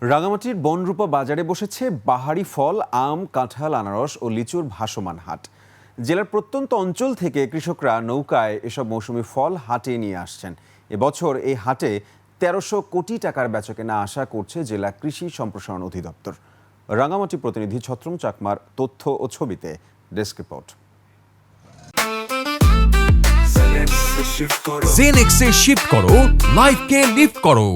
রাঙামাটির বনরূপা বাজারে বসেছে বাহারি ফল, আম, কাঁঠাল, আনারস ও লিচুর ভাসমান হাট। জেলার প্রত্যন্ত অঞ্চল থেকে কৃষকরা নৌকায় এসব মৌসুমি ফল হাটে নিয়ে আসছেন। এবছর এই হাটে ১৩০০ কোটি টাকার বেচাকেনা আশা করছে জেলা কৃষি সম্প্রসারণ অধিদপ্তর। রাঙামাটি প্রতিনিধি ছত্রম চাকমার তথ্য ও ছবিতে ডেস্ক রিপোর্ট। জেনেক্সে শিফট করো, লাইফকে লিফট করো।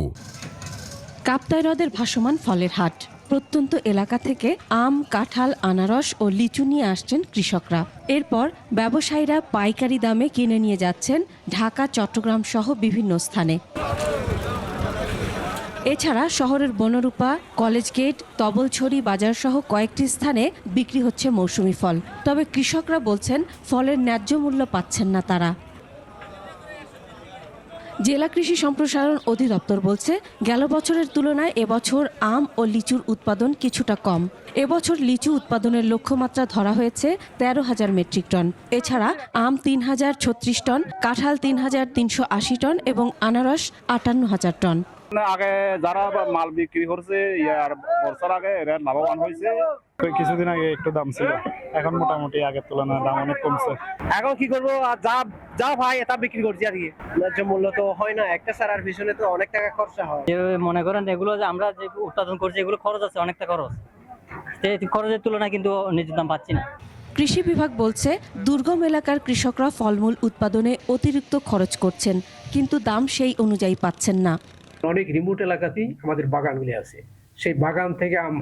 কাপ্তাই হ্রদের ভাসমান ফলের হাট। প্রত্যন্ত এলাকা থেকে আম, কাঁঠাল, আনারস ও লিচু নিয়ে আসছেন কৃষকরা। এরপর ব্যবসায়ীরা পাইকারি দামে কিনে নিয়ে যাচ্ছেন ঢাকা, চট্টগ্রাম সহ বিভিন্ন স্থানে। এছাড়া শহরের বনরূপা, কলেজ গেট, তবলছড়ি বাজার সহ কয়েকটি স্থানে বিক্রি হচ্ছে মৌসুমি ফল। তবে কৃষকরা বলছেন ফলের ন্যায্য মূল্য পাচ্ছেন না তারা। জেলা কৃষি সম্প্রসারণ অধিদপ্তর বলছে, গেল বছরের তুলনায় এবছর আম ও লিচুর উৎপাদন কিছুটা কম। এবছর লিচু উৎপাদনের লক্ষ্যমাত্রা ধরা হয়েছে ১৩,০০০ মেট্রিক টন। এছাড়া আম ৩,০৩৬ টন, কাঁঠাল ৩,৩৮০ টন এবং আনারস ৫৮,০০০ টন। আগে যারা মাল বিক্রি করছে বছর আগে এরা লাভবান হয়েছে। কিছুদিন আগে একটু দাম ছিল, এখন মোটামুটি আগের তুলনায় দাম অনেক কমছে। এখন কি করবো, যা ভাই তা বিক্রি করছি আর কি। ন্যায্য মূল্য তো হয় না, একটা সারার পিছনে তো অনেক টাকা খরচা হয়। মনে করেন এগুলো যে আমরা যে উৎপাদন করছি এগুলো খরচ আছে, অনেকটা খরচ। খরচের তুলনায় কিন্তু নিজের দাম পাচ্ছি না। কৃষি বিভাগ বলছে, দুর্গম এলাকার কৃষকরা ফলমূল উৎপাদনে অতিরিক্ত খরচ করছেন, কিন্তু দাম সেই অনুযায়ী পাচ্ছেন না। অনেক রিমোট এলাকাতেই আমাদের বাগানগুলি আছে। সেই বাগান থেকে আম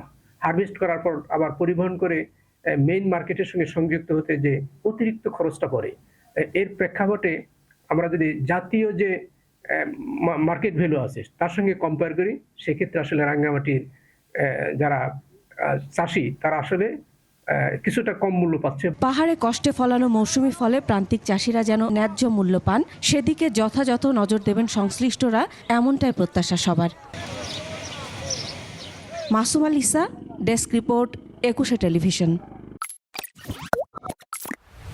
হারভেস্ট করার পর আবার পরিবহন করে মেইন মার্কেটের সঙ্গে সংযুক্ত হতে যে অতিরিক্ত খরচটা পড়ে, এর প্রেক্ষাপটে আমরা যদি জাতীয় যে মার্কেট ভ্যালু আছে তার সঙ্গে কম্পেয়ার করি, সেক্ষেত্রে আসলে রাঙ্গামাটির যারা চাষি তারা আসলে কিছুটা কম মূল্য পাচ্ছে। পাহাড়ে কষ্টে ফলানো মৌসুমি ফলে প্রান্তিক চাষিরা যেন ন্যায্য মূল্য পান, সেদিকে যথাযথ নজর দেবেন সংশ্লিষ্টরা, এমনটাই প্রত্যাশা সবার। মাসুম আল ইসা, ডেস্ক রিপোর্ট, ২১ টেলিভিশন।